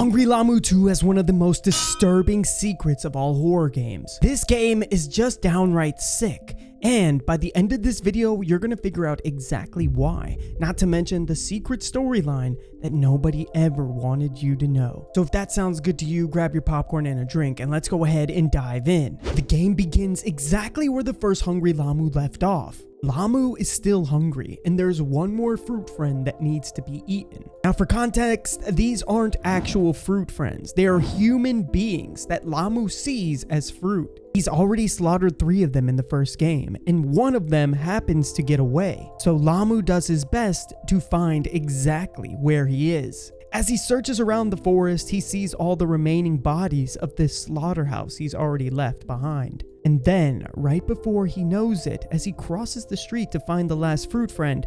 Hungry Lamu 2 has one of the most disturbing secrets of all horror games. This game is just downright sick, and by the end of this video, you're gonna figure out exactly why, not to mention the secret storyline that nobody ever wanted you to know. So if that sounds good to you, grab your popcorn and a drink, and let's go ahead and dive in. The game begins exactly where the first Hungry Lamu left off. Lamu is still hungry, and there's one more fruit friend that needs to be eaten. Now for context, these aren't actual fruit friends. They are human beings that Lamu sees as fruit. He's already slaughtered 3 of them in the first game, and one of them happens to get away. So Lamu does his best to find exactly where he is. As he searches around the forest, he sees all the remaining bodies of this slaughterhouse he's already left behind. And then, right before he knows it, as he crosses the street to find the last fruit friend,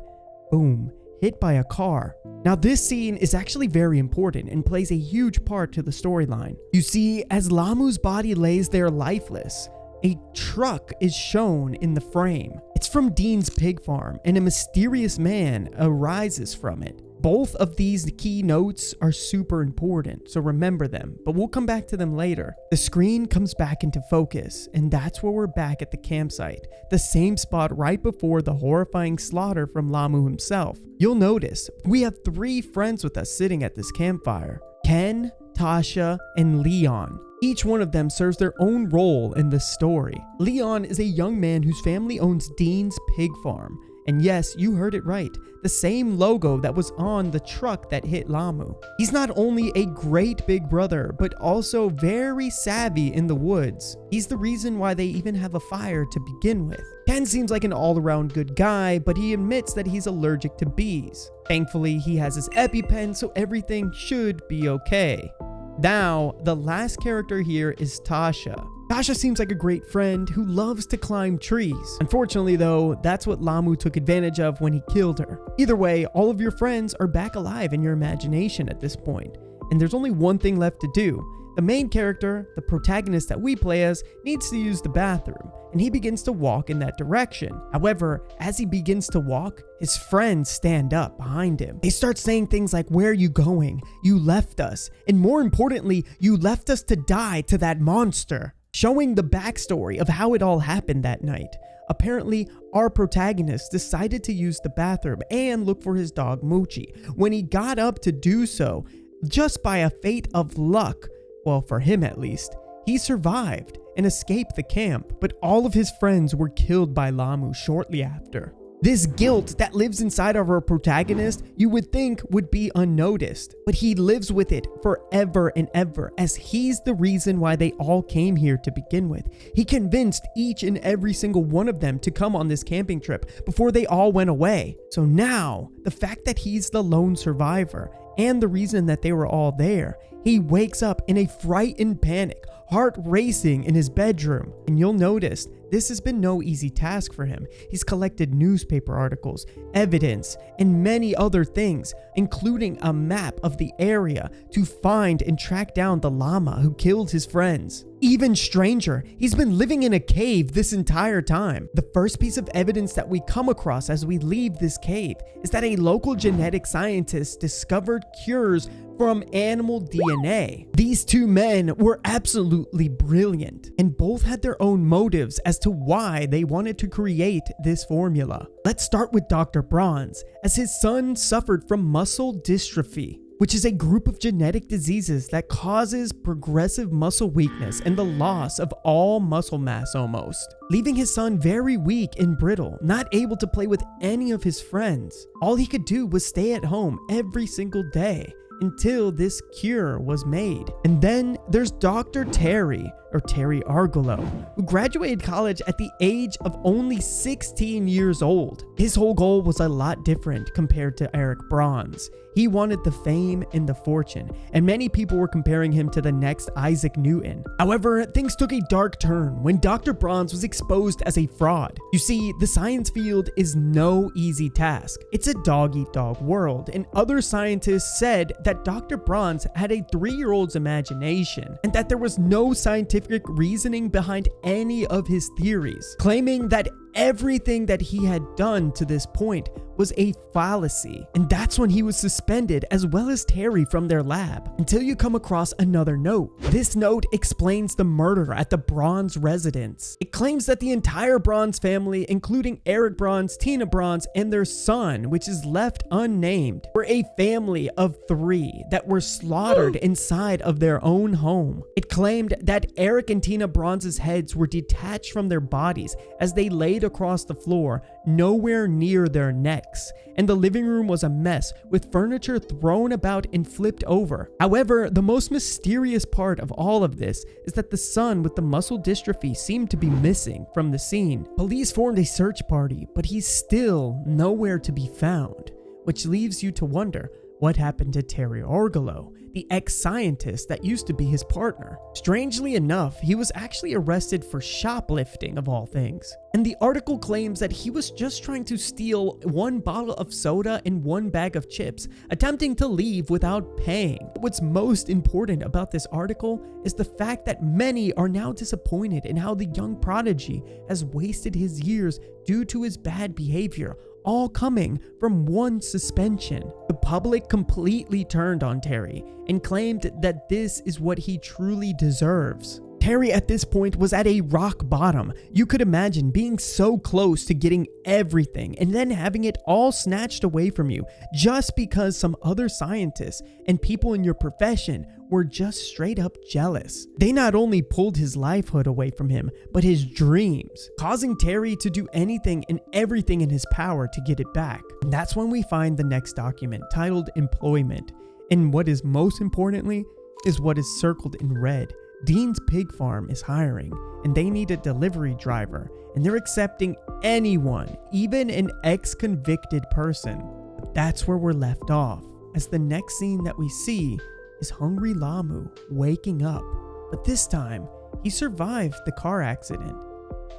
boom, hit by a car. Now this scene is actually very important and plays a huge part to the storyline. You see, as Lamu's body lays there lifeless, a truck is shown in the frame. It's from Dean's pig farm, and a mysterious man arises from it. Both of these key notes are super important, so remember them, but we'll come back to them later. The screen comes back into focus, and that's where we're back at the campsite, the same spot right before the horrifying slaughter from Lamu himself. You'll notice, we have 3 friends with us sitting at this campfire: Ken, Tasha, and Leon. Each one of them serves their own role in this story. Leon is a young man whose family owns Dean's pig farm. And yes, you heard it right, the same logo that was on the truck that hit Lamu. He's not only a great big brother, but also very savvy in the woods. He's the reason why they even have a fire to begin with. Ken seems like an all-around good guy, but he admits that he's allergic to bees. Thankfully, he has his EpiPen, so everything should be okay. Now, the last character here is Tasha. Tasha seems like a great friend who loves to climb trees. Unfortunately though, that's what Lamu took advantage of when he killed her. Either way, all of your friends are back alive in your imagination at this point, and there's only one thing left to do. The main character, the protagonist that we play as, needs to use the bathroom, and he begins to walk in that direction. However, as he begins to walk, his friends stand up behind him. They start saying things like, "Where are you going? You left us. And more importantly, you left us to die to that monster." Showing the backstory of how it all happened that night. Apparently, our protagonist decided to use the bathroom and look for his dog Moochie. When he got up to do so, just by a fate of luck, well, for him at least, he survived and escaped the camp, but all of his friends were killed by Lamu shortly after. This guilt that lives inside of our protagonist, you would think would be unnoticed, but he lives with it forever and ever, as he's the reason why they all came here to begin with. He convinced each and every single one of them to come on this camping trip before they all went away. So now, the fact that he's the lone survivor and the reason that they were all there, he wakes up in a frightened panic, heart racing in his bedroom. And you'll notice this has been no easy task for him. He's collected newspaper articles, evidence, and many other things, including a map of the area to find and track down the llama who killed his friends. Even stranger, he's been living in a cave this entire time. The first piece of evidence that we come across as we leave this cave is that a local genetic scientist discovered cures from animal DNA. These 2 men were absolutely brilliant, and both had their own motives as to why they wanted to create this formula. Let's start with Dr. Bronze, as his son suffered from muscle dystrophy, which is a group of genetic diseases that causes progressive muscle weakness and the loss of all muscle mass almost, leaving his son very weak and brittle, not able to play with any of his friends. All he could do was stay at home every single day until this cure was made. And then there's Dr. Terry, or Terry Argolo, who graduated college at the age of only 16 years old. His whole goal was a lot different compared to Eric Bronze. He wanted the fame and the fortune, and many people were comparing him to the next Isaac Newton. However, things took a dark turn when Dr. Bronze was exposed as a fraud. You see, the science field is no easy task. It's a dog-eat-dog world, and other scientists said that Dr. Bronze had a 3-year-old's imagination, and that there was no scientific reasoning behind any of his theories, claiming that everything that he had done to this point was a fallacy, and that's when he was suspended as well as Terry from their lab, until you come across another note. This note explains the murder at the Braun's residence. It claims that the entire Braun's family, including Eric Braun's, Tina Braun's, and their son, which is left unnamed, were a family of 3 that were slaughtered inside of their own home. It claimed that Eric and Tina Braun's heads were detached from their bodies as they laid across the floor, nowhere near their necks, and the living room was a mess with furniture thrown about and flipped over. However, the most mysterious part of all of this is that the son with the muscle dystrophy seemed to be missing from the scene. Police formed a search party, but he's still nowhere to be found, which leaves you to wonder what happened to Terry Orgolo, the ex-scientist that used to be his partner. Strangely enough, he was actually arrested for shoplifting of all things. And the article claims that he was just trying to steal 1 bottle of soda and 1 bag of chips, attempting to leave without paying. What's most important about this article is the fact that many are now disappointed in how the young prodigy has wasted his years due to his bad behavior, all coming from 1 suspension. The public completely turned on Terry and claimed that this is what he truly deserves. Terry at this point was at a rock bottom. You could imagine being so close to getting everything and then having it all snatched away from you just because some other scientists and people in your profession were just straight up jealous. They not only pulled his livelihood away from him, but his dreams, causing Terry to do anything and everything in his power to get it back. And that's when we find the next document titled Employment. And what is most importantly is what is circled in red. Dean's Pig Farm is hiring, and they need a delivery driver, and they're accepting anyone, even an ex-convicted person. But that's where we're left off, as the next scene that we see is Hungry Lamu waking up, but this time he survived the car accident.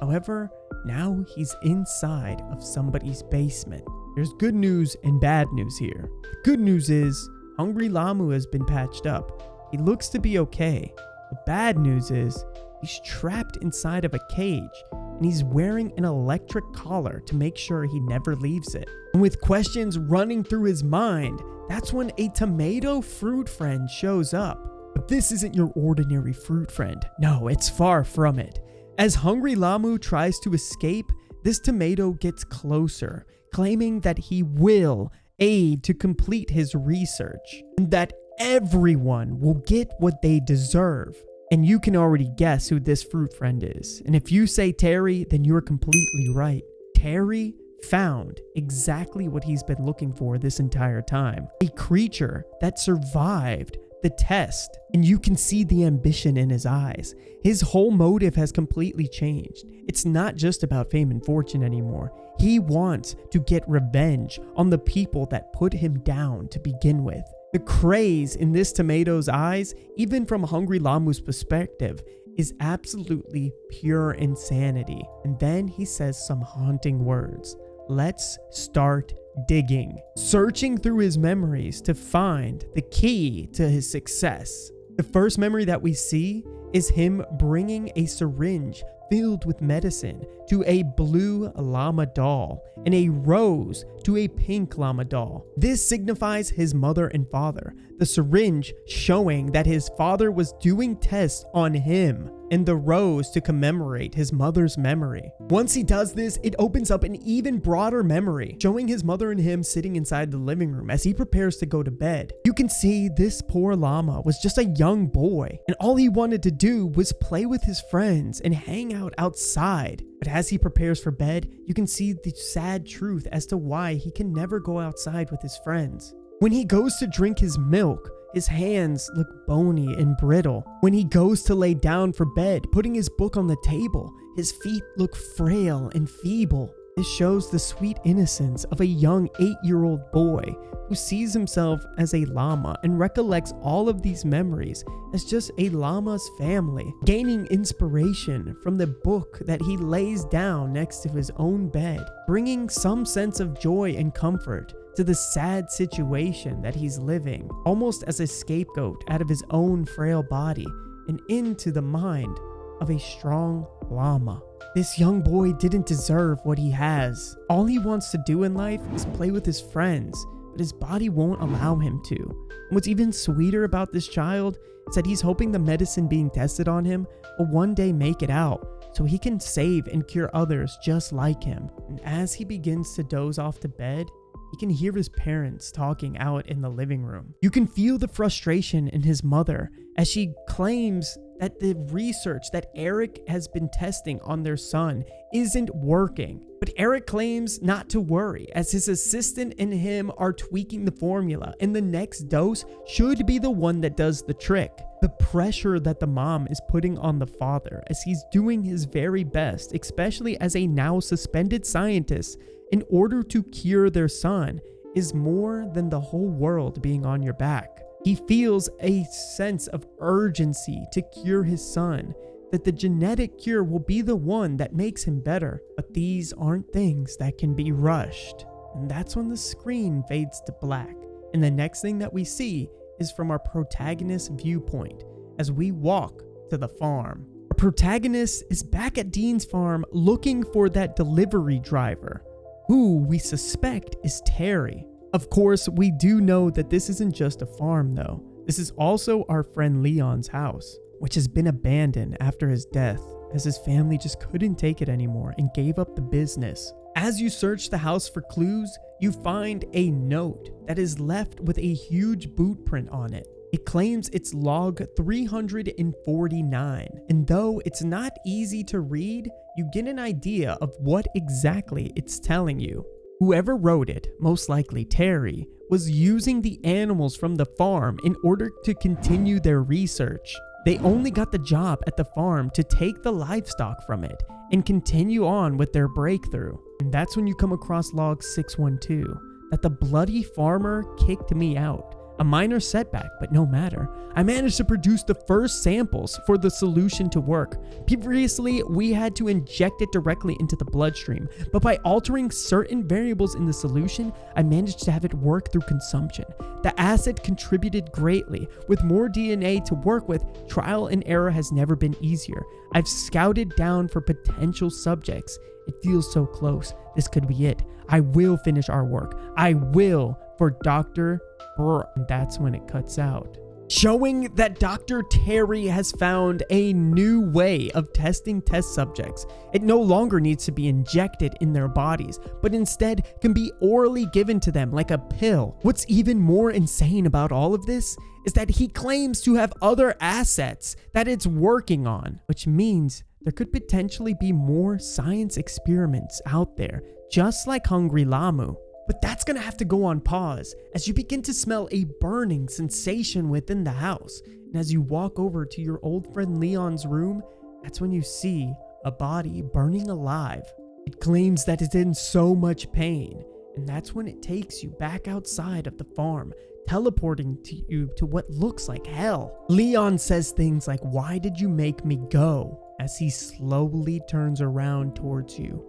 However, now he's inside of somebody's basement. There's good news and bad news here. The good news is Hungry Lamu has been patched up. He looks to be okay. The bad news is he's trapped inside of a cage, and he's wearing an electric collar to make sure he never leaves it. And with questions running through his mind, that's when a tomato fruit friend shows up. But this isn't your ordinary fruit friend. No, it's far from it. As Hungry Lamu tries to escape, this tomato gets closer, claiming that he will aid to complete his research, and that everyone will get what they deserve. And you can already guess who this fruit friend is. And if you say Terry, then you're completely right. Terry found exactly what he's been looking for this entire time. A creature that survived the test. And you can see the ambition in his eyes. His whole motive has completely changed. It's not just about fame and fortune anymore. He wants to get revenge on the people that put him down to begin with. The craze in this tomato's eyes, even from Hungry Lamu's perspective, is absolutely pure insanity. And then he says some haunting words. Let's start digging, searching through his memories to find the key to his success. The first memory that we see is him bringing a syringe filled with medicine to a blue llama doll and a rose to a pink llama doll. This signifies his mother and father, the syringe showing that his father was doing tests on him, and the rose to commemorate his mother's memory. Once he does this, it opens up an even broader memory, showing his mother and him sitting inside the living room as he prepares to go to bed. You can see this poor llama was just a young boy, and all he wanted to do was play with his friends and hang out outside. But as he prepares for bed, you can see the sad truth as to why he can never go outside with his friends. When he goes to drink his milk, his hands look bony and brittle. When he goes to lay down for bed, putting his book on the table, his feet look frail and feeble. This shows the sweet innocence of a young 8-year-old boy who sees himself as a llama and recollects all of these memories as just a llama's family, gaining inspiration from the book that he lays down next to his own bed, bringing some sense of joy and comfort to the sad situation that he's living, almost as a scapegoat out of his own frail body and into the mind of a strong llama. This young boy didn't deserve what he has. All he wants to do in life is play with his friends, but his body won't allow him to. And what's even sweeter about this child is that he's hoping the medicine being tested on him will one day make it out, so he can save and cure others just like him. And as he begins to doze off to bed, he can hear his parents talking out in the living room. You can feel the frustration in his mother as she claims that the research that Eric has been testing on their son isn't working. But Eric claims not to worry, as his assistant and him are tweaking the formula, and the next dose should be the one that does the trick. The pressure that the mom is putting on the father as he's doing his very best, especially as a now suspended scientist, in order to cure their son, is more than the whole world being on your back. He feels a sense of urgency to cure his son, that the genetic cure will be the one that makes him better. But these aren't things that can be rushed. And that's when the screen fades to black. And the next thing that we see is from our protagonist's viewpoint as we walk to the farm. Our protagonist is back at Dean's farm looking for that delivery driver, who we suspect is Terry. Of course, we do know that this isn't just a farm though. This is also our friend Leon's house, which has been abandoned after his death, as his family just couldn't take it anymore and gave up the business. As you search the house for clues, you find a note that is left with a huge boot print on it. It claims it's log 349, and though it's not easy to read, you get an idea of what exactly it's telling you. Whoever wrote it, most likely Terry, was using the animals from the farm in order to continue their research. They only got the job at the farm to take the livestock from it and continue on with their breakthrough. And that's when you come across log 612, that the bloody farmer kicked me out. A minor setback, but no matter. I managed to produce the first samples for the solution to work. Previously, we had to inject it directly into the bloodstream, but by altering certain variables in the solution, I managed to have it work through consumption. The acid contributed greatly. With more DNA to work with, trial and error has never been easier. I've scouted down for potential subjects. It feels so close. This could be it. I will finish our work. I will for Dr. And that's when it cuts out, showing that Dr. Terry has found a new way of testing test subjects. It no longer needs to be injected in their bodies, but instead can be orally given to them like a pill. What's even more insane about all of this is that he claims to have other assets that it's working on, which means there could potentially be more science experiments out there, just like Hungry Lamu. But that's gonna have to go on pause as you begin to smell a burning sensation within the house. And as you walk over to your old friend Leon's room, that's when you see a body burning alive. It claims that it's in so much pain, and that's when it takes you back outside of the farm, teleporting you to what looks like hell. Leon says things like, "Why did you make me go?" as he slowly turns around towards you.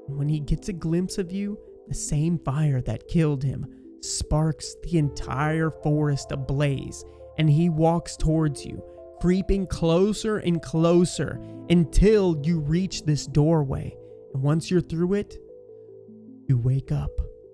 And when he gets a glimpse of you, the same fire that killed him sparks the entire forest ablaze, and he walks towards you, creeping closer and closer until you reach this doorway. And once you're through it, you wake up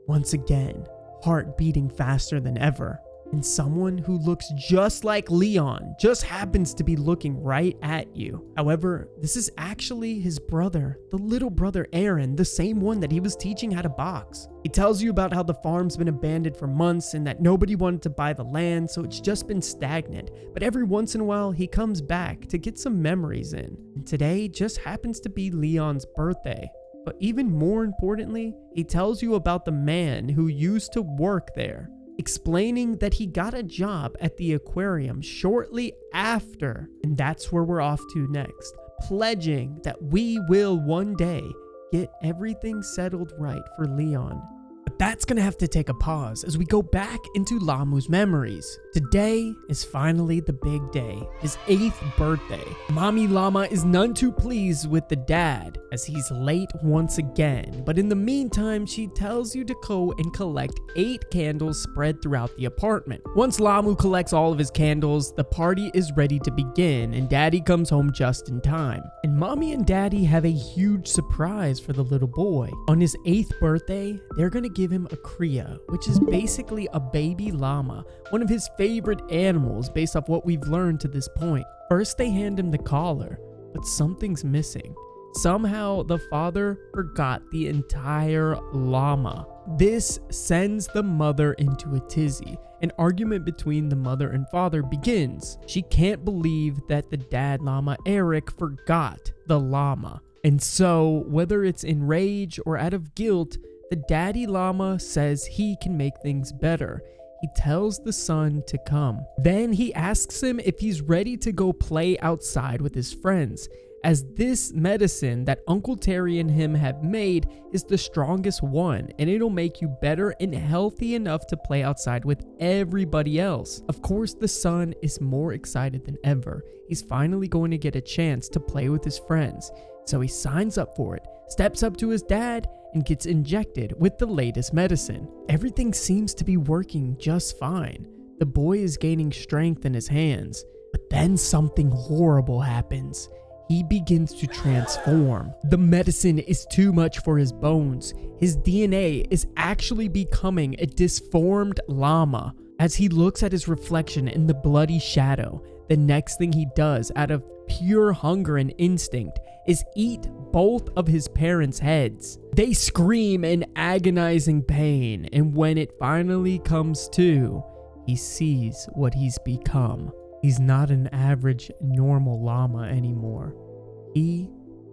once again, heart beating faster than ever. And someone who looks just like Leon just happens to be looking right at you. However, this is actually his brother, the little brother Aaron, the same one that he was teaching how to box. He tells you about how the farm's been abandoned for months and that nobody wanted to buy the land, so it's just been stagnant. But every once in a while, he comes back to get some memories in. And today just happens to be Leon's birthday. But even more importantly, he tells you about the man who used to work there, explaining that he got a job at the aquarium shortly after. And that's where we're off to next, pledging that we will one day get everything settled right for Leon. But But that's gonna have to take a pause as we go back into Lamu's memories. Today is finally the big day, his 8th birthday. Mommy Llama is none too pleased with the dad as he's late once again, but in the meantime, she tells you to go and collect 8 candles spread throughout the apartment. Once Lamu collects all of his candles, the party is ready to begin and Daddy comes home just in time. And Mommy and Daddy have a huge surprise for the little boy. On his 8th birthday, they're gonna give him a cria, which is basically a baby llama, one of his favorite animals based off what we've learned to this point. First, they hand him the collar, but something's missing. Somehow, the father forgot the entire llama. This sends the mother into a tizzy. An argument between the mother and father begins. She can't believe that the dad llama, Eric, forgot the llama. And so, whether it's in rage or out of guilt, the daddy llama says he can make things better. He tells the son to come. Then he asks him if he's ready to go play outside with his friends, as this medicine that Uncle Terry and him have made is the strongest one, and it'll make you better and healthy enough to play outside with everybody else. Of course, the son is more excited than ever. He's finally going to get a chance to play with his friends. So he signs up for it, steps up to his dad, and gets injected with the latest medicine. Everything seems to be working just fine. The boy is gaining strength in his hands, but then something horrible happens. He begins to transform. The medicine is too much for his bones. His DNA is actually becoming a disformed llama. As he looks at his reflection in the bloody shadow, the next thing he does out of pure hunger and instinct is eat both of his parents' heads. They scream in agonizing pain, and when it finally comes to, he sees what he's become. He's not an average normal llama anymore. He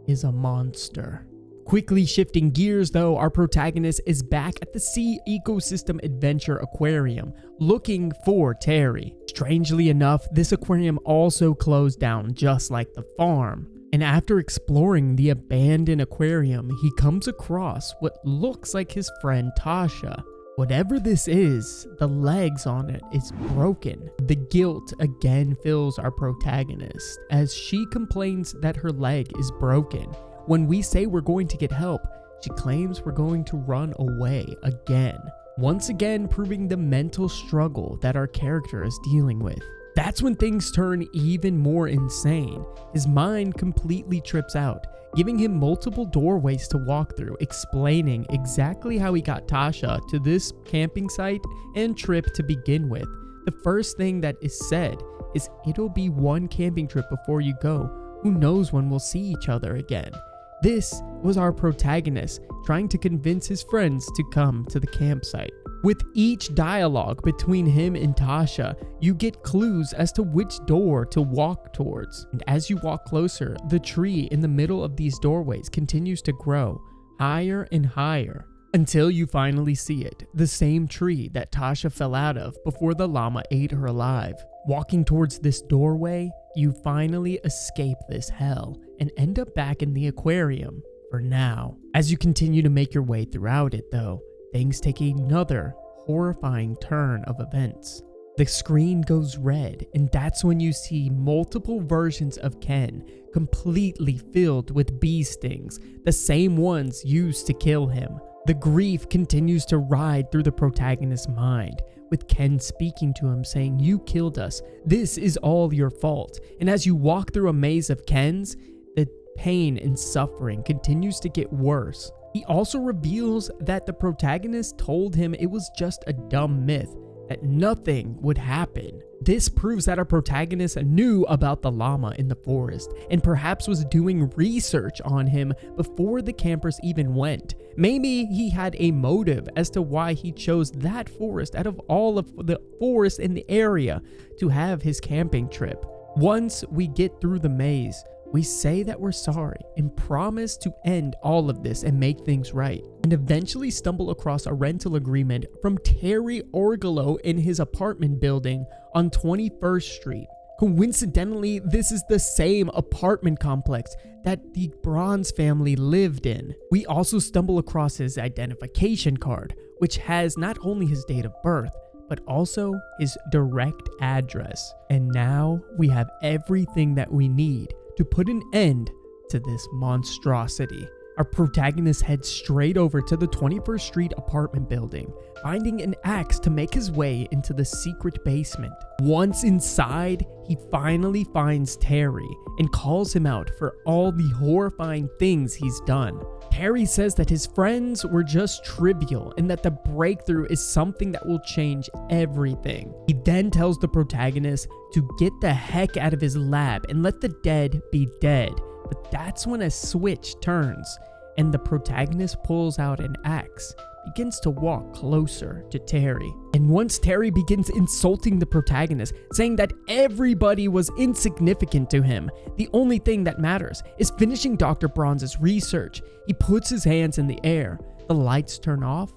is a monster. Quickly shifting gears though, our protagonist is back at the Sea Ecosystem Adventure Aquarium looking for Terry. Strangely enough, this aquarium also closed down just like the farm. And after exploring the abandoned aquarium, he comes across what looks like his friend Tasha. Whatever this is, the legs on it is broken. The guilt again fills our protagonist as she complains that her leg is broken. When we say we're going to get help, she claims we're going to run away again. Once again, proving the mental struggle that our character is dealing with. That's when things turn even more insane. His mind completely trips out, giving him multiple doorways to walk through, explaining exactly how he got Tasha to this camping site and trip to begin with. The first thing that is said is it'll be one camping trip before you go. Who knows when we'll see each other again? This was our protagonist trying to convince his friends to come to the campsite. With each dialogue between him and Tasha, you get clues as to which door to walk towards. And as you walk closer, the tree in the middle of these doorways continues to grow higher and higher until you finally see it, the same tree that Tasha fell out of before the llama ate her alive. Walking towards this doorway, you finally escape this hell and end up back in the aquarium for now. As you continue to make your way throughout it though, things take another horrifying turn of events. The screen goes red, and that's when you see multiple versions of Ken, completely filled with bee stings, the same ones used to kill him. The grief continues to ride through the protagonist's mind, with Ken speaking to him saying, "You killed us. This is all your fault." And as you walk through a maze of Kens, the pain and suffering continues to get worse. He also reveals that the protagonist told him it was just a dumb myth, that nothing would happen. This proves that our protagonist knew about the llama in the forest and perhaps was doing research on him before the campers even went. Maybe he had a motive as to why he chose that forest out of all of the forests in the area to have his camping trip. Once we get through the maze, we say that we're sorry and promise to end all of this and make things right, and eventually stumble across a rental agreement from Terry Orgolo in his apartment building on 21st Street. Coincidentally, this is the same apartment complex that the Bronze family lived in. We also stumble across his identification card, which has not only his date of birth, but also his direct address. And now we have everything that we need to put an end to this monstrosity. Our protagonist heads straight over to the 21st Street apartment building, finding an axe to make his way into the secret basement. Once inside, he finally finds Terry and calls him out for all the horrifying things he's done. Terry says that his friends were just trivial and that the breakthrough is something that will change everything. He then tells the protagonist to get the heck out of his lab and let the dead be dead. But that's when a switch turns and the protagonist pulls out an axe, begins to walk closer to Terry. And once Terry begins insulting the protagonist, saying that everybody was insignificant to him, the only thing that matters is finishing Dr. Bronze's research, he puts his hands in the air, the lights turn off,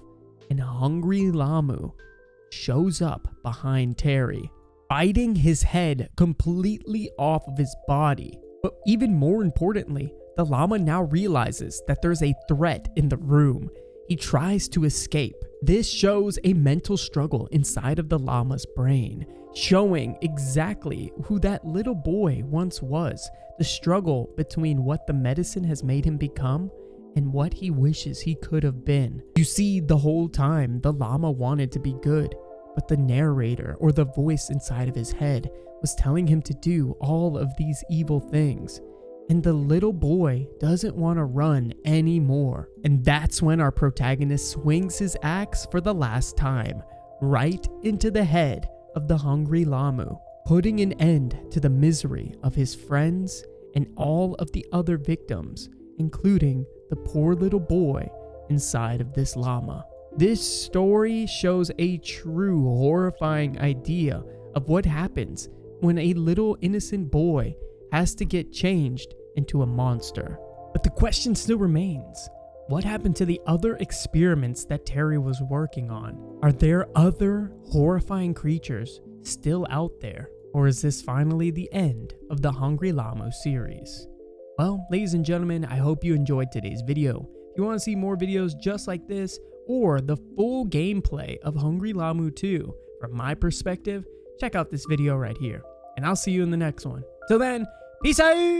and Hungry Lamu shows up behind Terry, biting his head completely off of his body. But even more importantly, the llama now realizes that there's a threat in the room. He tries to escape. This shows a mental struggle inside of the llama's brain, showing exactly who that little boy once was, the struggle between what the medicine has made him become and what he wishes he could have been. You see, the whole time, the llama wanted to be good, but the narrator or the voice inside of his head was telling him to do all of these evil things. And the little boy doesn't want to run anymore. And that's when our protagonist swings his axe for the last time, right into the head of the Hungry Lamu, putting an end to the misery of his friends and all of the other victims, including the poor little boy inside of this llama. This story shows a true horrifying idea of what happens when a little innocent boy has to get changed into a monster. But the question still remains, what happened to the other experiments that Terry was working on? Are there other horrifying creatures still out there? Or is this finally the end of the Hungry Lamu series? Well, ladies and gentlemen, I hope you enjoyed today's video. If you want to see more videos just like this, or the full gameplay of Hungry Lamu 2 from my perspective, check out this video right here. And I'll see you in the next one. Till then, peace out!